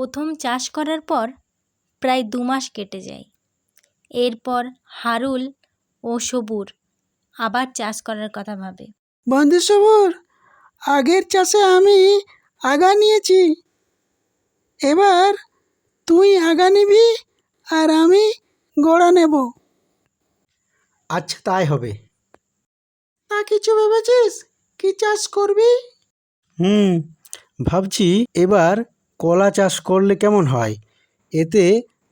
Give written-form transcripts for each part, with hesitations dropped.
প্রথম চাষ করার পর প্রায় 2 মাস কেটে যায়। এরপর হারুল ও সবুর আবার চাষ করার কথা ভাবে। বন্ধু সবুর, আগের চাষে আমি আগা নিয়েছি, এবার তুই আগা নিবি আর আমি গোড়া নেব। আচ্ছা, তাই হবে। তা কিছু ভেবেছিস? কি চাষ করবি? ভাবছি এবার কলা চাষ করলে কেমন হয়। এতে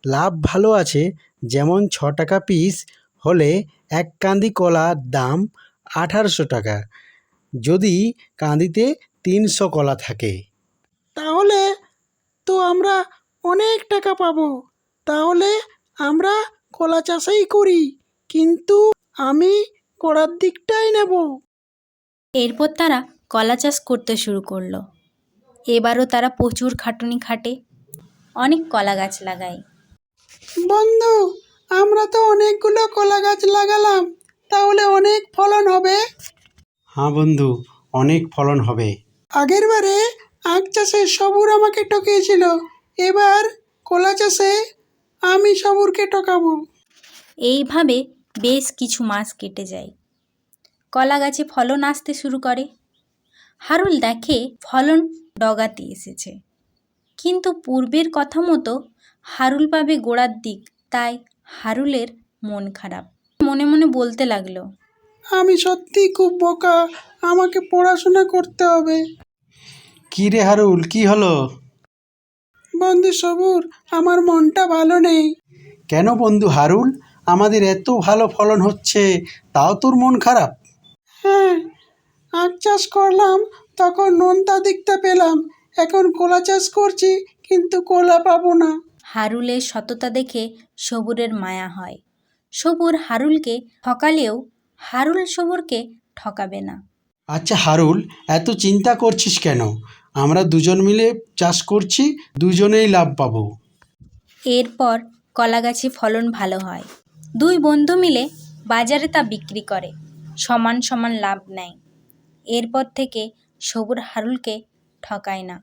লাভ ভালো আছে। যেমন 6 টাকা পিস হলে এক কাঁদি কলার দাম 1800 টাকা, যদি কাঁদিতে 300 কলা থাকে। তাহলে তো আমরা অনেক টাকা পাবো। তাহলে আমরা কলা চাষই করি, কিন্তু আমি গোড়ার দিকটাই নেব। এরপর তারা কলা চাষ করতে শুরু করলো। এবারও তারা প্রচুর খাটুনি খাটে, অনেক কলা গাছ লাগায়। বন্ধু, আমরা তো অনেকগুলো কলা গাছ লাগালাম, তাহলে অনেক ফলন হবে। হ্যাঁ বন্ধু, অনেক ফলন হবে। আগের বারে আখ চাষে সবুর আমাকে ঠকিয়েছিল, এবার কলা চাষে আমি সবুরকে ঠকাবো। এইভাবে বেশ কিছু মাস কেটে যায়। কলা গাছে ফলন আসতে শুরু করে। হারুল দেখে ফলন ডগাতে এসেছে, কিন্তু পূর্বের কথা মতো হারুল পাবে গোড়ার দিক। তাই হারুলের মন খারাপ। মনে মনে বলতে লাগলো, আমি সত্যি খুব বোকা, আমাকে পড়াশোনা করতে হবে। কি রে হারুল, কি হলো? বন্ধু সবুর, আমার মনটা ভালো নেই। কেন বন্ধু হারুল, আমাদের এত ভালো ফলন হচ্ছে, তাও তোর মন খারাপ? হ্যাঁ, আখ চাষ করলাম তখন নোনতা দিকটা পেলাম, এখন কলা চাষ করছি কিন্তু কলা পাবো না। হারুলের সততা দেখে সবুরের মায়া হয়। সবুর হারুলকে ঠকালেও হারুল সবুরকে ঠকাবে না। আচ্ছা হারুল, এত চিন্তা করছিস কেন? আমরা দুজন মিলে চাষ করছি, দুজনেই লাভ পাবো। এরপর কলা গাছে ফলন ভালো হয়। 2 বন্ধু মিলে বাজারে তা বিক্রি করে সমান সমান লাভ নেয়। এরপর থেকে সবুর হারুলকে ঠকায় না।